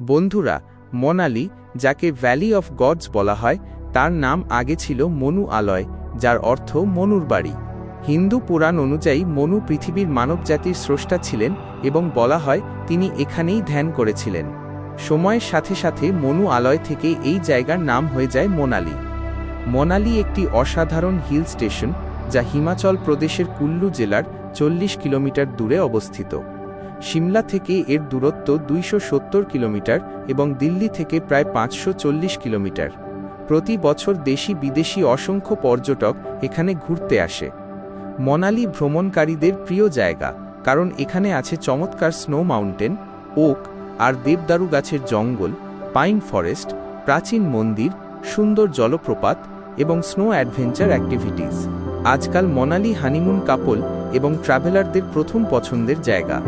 বন্ধুরা, মনালি, যাকে valley of gods বলা হয়, তার নাম আগে ছিল মনু আলয়, যার অর্থ মনুর বাড়ি। হিন্দু পুরাণ অনুযায়ী মনু পৃথিবীর মানবজাতির স্রষ্টা ছিলেন এবং বলা হয় তিনি এখানেই ধ্যান করেছিলেন। সময়ের সাথে সাথে মনু আলয় থেকে এই জায়গার নাম হয়ে যায় মনালি। মনালি একটি অসাধারণ হিল স্টেশন যা হিমাচল প্রদেশের কুল্লু জেলার 40 কিলোমিটার দূরে অবস্থিত। সিমলা থেকে এর দূরত্ব 270 কিলোমিটার এবং দিল্লি থেকে প্রায় 540 কিলোমিটার। প্রতি বছর দেশি বিদেশি অসংখ্য পর্যটক এখানে ঘুরতে আসে। মনালি ভ্রমণকারীদের প্রিয় জায়গা, কারণ এখানে আছে চমৎকার স্নো মাউন্টেন, ওক আর দেবদারু গাছের জঙ্গল, পাইন ফরেস্ট, প্রাচীন মন্দির, সুন্দর জলপ্রপাত এবং স্নো অ্যাডভেঞ্চার অ্যাক্টিভিটিস। আজকাল মনালি হানিমুন কাপল এবং ট্রাভেলারদের প্রথম পছন্দের জায়গা।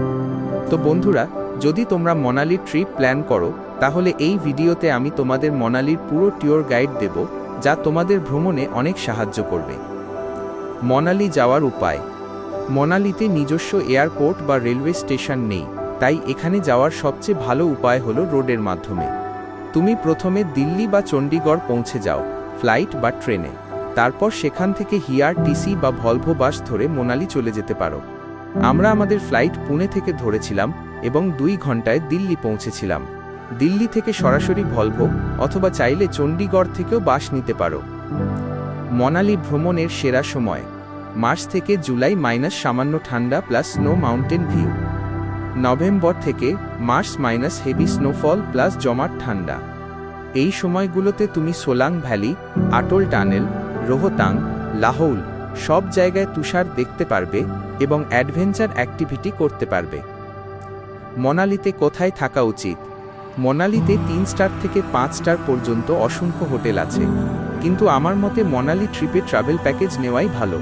তো বন্ধুরা, যদি তোমরা মনালি ট্রিপ প্ল্যান করো, তাহলে এই ভিডিওতে আমি তোমাদের মনালির পুরো ট্যুর গাইড দেব, যা তোমাদের ভ্রমণে অনেক সাহায্য করবে। মনালি যাওয়ার উপায়। মনালিতে নিজস্ব এয়ারপোর্ট বা রেলওয়ে স্টেশন নেই, তাই এখানে যাওয়ার সবচেয়ে ভালো উপায় হলো রোডের মাধ্যমে। তুমি প্রথমে দিল্লি বা চণ্ডীগড় পৌঁছে যাও ফ্লাইট বা ট্রেনে। তারপর সেখান থেকে হিআরটিসি বা ভলভো বাস ধরে মনালি চলে যেতে পারো। আমরা আমাদের ফ্লাইট পুনে থেকে ধরেছিলাম এবং 2 ঘন্টায় দিল্লি পৌঁছেছিলাম। দিল্লি থেকে সরাসরি ভলভো অথবা চাইলে চণ্ডীগড় থেকেও বাস নিতে পারো। মনালি ভ্রমণের সেরা সময় মার্চ থেকে জুলাই, সামান্য ঠান্ডা plus snow mountain view. November থেকে মার্চ হেভি স্নোফল প্লাস জমাট ঠান্ডা। এই সময়গুলোতে তুমি সোলাং ভ্যালি, আটল টানেল, রোহতাং, লাহৌল সব জায়গায় তুষার দেখতে পারবে এবং অ্যাডভেঞ্চার অ্যাক্টিভিটি করতে পারবে। মনালিতে কোথায় থাকা উচিত? মনালিতে 3 স্টার থেকে 5 স্টার পর্যন্ত অসংখ্য হোটেল আছে, কিন্তু আমার মতে মনালি ট্রিপে ট্রাভেল প্যাকেজ নেওয়াই ভালো,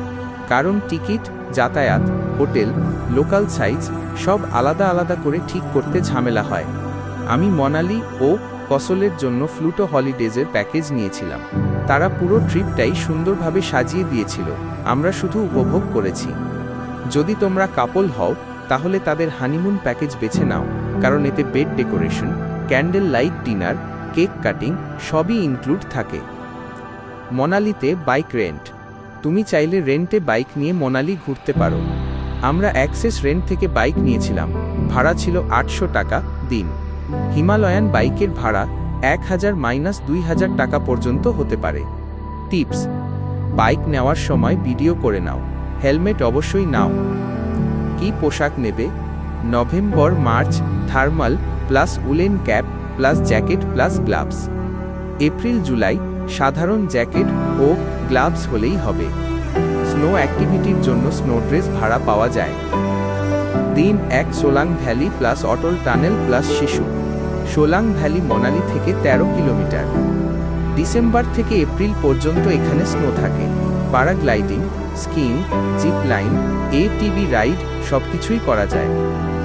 কারণ টিকিট, যাতায়াত, হোটেল, লোকাল সাইজ সব আলাদা আলাদা করে ঠিক করতে ঝামেলা হয়। আমি মনালি ও কসলের জন্য ফ্লুটো হলিডেজের প্যাকেজ নিয়েছিলাম। তারা পুরো ট্রিপটাই সুন্দরভাবে সাজিয়ে দিয়েছিল, আমরা শুধু উপভোগ করেছি। যদি তোমরা কাপল হও, তাহলে তাদের হানিমুন প্যাকেজ বেছে নাও, কারণ এতে bed decoration, candle light dinner, cake cutting সবই ইনক্লুড থাকে। মনালিতে বাইক রেন্ট। তুমি চাইলে রেন্টে বাইক নিয়ে মনালি ঘুরতে পারো। আমরা অ্যাক্সেস রেন্ট থেকে বাইক নিয়েছিলাম, ভাড়া ছিল 800 টাকা দিন। হিমালয়ান বাইকের ভাড়া 1000-2000 টাকা পর্যন্ত হতে পারে। টিপস: বাইক নেওয়ার সময় ভিডিও করে নাও, হেলমেট অবশ্যই নাও। কি পোশাক নেবে? November March thermal plus woollen cap plus jacket plus gloves. April July সাধারণ জ্যাকেট ও গ্লাভস হলেই হবে। স্নো অ্যাক্টিভিটির জন্য স্নো ড্রেস ভাড়া পাওয়া যায়। দিন 1 সোলাং ভ্যালি প্লাস অটল টানেল প্লাস শিশু। সোলাং ভ্যালি মনালি থেকে 13 কিলোমিটার। ডিসেম্বর থেকে এপ্রিল পর্যন্ত এখানে স্নো থাকে। Paragliding, skiing, zip line, ATV ride সবকিছুই করা যায়।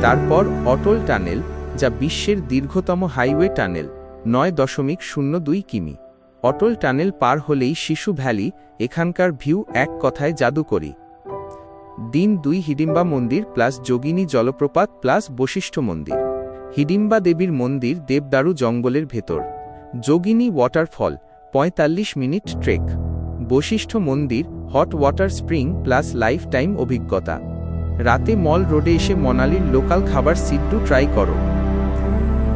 তারপর অটল টানেল, যা বিশ্বের দীর্ঘতম হাইওয়ে টানেল, 9.02 কিমি। অটল টানেল পার হলেই শিশু ভ্যালি, এখানকার ভিউ এক কথায় জাদুকরী। দিন 2 হিডিম্বা মন্দির প্লাস যোগিনী জলপ্রপাত প্লাস বশিষ্ঠ মন্দির। হিডিম্বা দেবীর মন্দির দেবদারু জঙ্গলের ভেতর। যোগিনী ওয়াটারফল 45 মিনিট ট্রেক। বশিষ্ঠ মন্দির hot water spring plus lifetime অভিজ্ঞতা। রাতে মল রোডে এসে মনালির লোকাল খাবার সিড্ডু ট্রাই করো।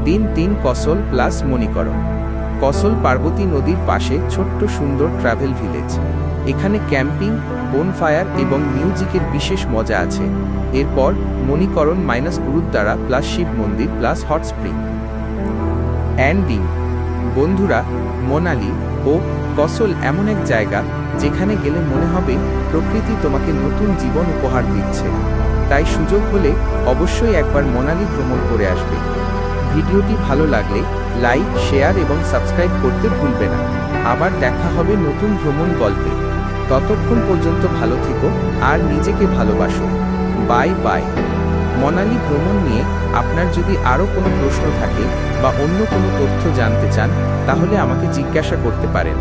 দিন 3 কসল প্লাস মণিকরণ। কসল পার্বতী নদীর পাশে ছোট্ট সুন্দর ট্রাভেল ভিলেজ। এখানে ক্যাম্পিং, বোনফায়ার এবং মিউজিকের বিশেষ মজা আছে। এরপর মণিকরণ গুরুদ্বারা প্লাস শিব মন্দির প্লাস হট স্প্রিং। এন্ডিং। বন্ধুরা, মনালি ও কসল এমন এক জায়গা যেখানে গেলে মনে হবে প্রকৃতি তোমাকে নতুন জীবন উপহার দিচ্ছে। তাই সুযোগ হলে অবশ্যই একবার মনালি ভ্রমণ করে আসবে। ভিডিওটি ভালো লাগলে লাইক, শেয়ার এবং সাবস্ক্রাইব করতে ভুলবে না। আবার দেখা হবে নতুন ভ্রমণ গল্পে। ততক্ষণ পর্যন্ত ভালো থেকো আর নিজেকে ভালোবাসো। Bye bye. মনালি ভ্রমণ নিয়ে আপনার যদি আরও কোনো প্রশ্ন থাকে বা অন্য কোনো তথ্য জানতে চান, তাহলে আমাকে জিজ্ঞাসা করতে পারেন।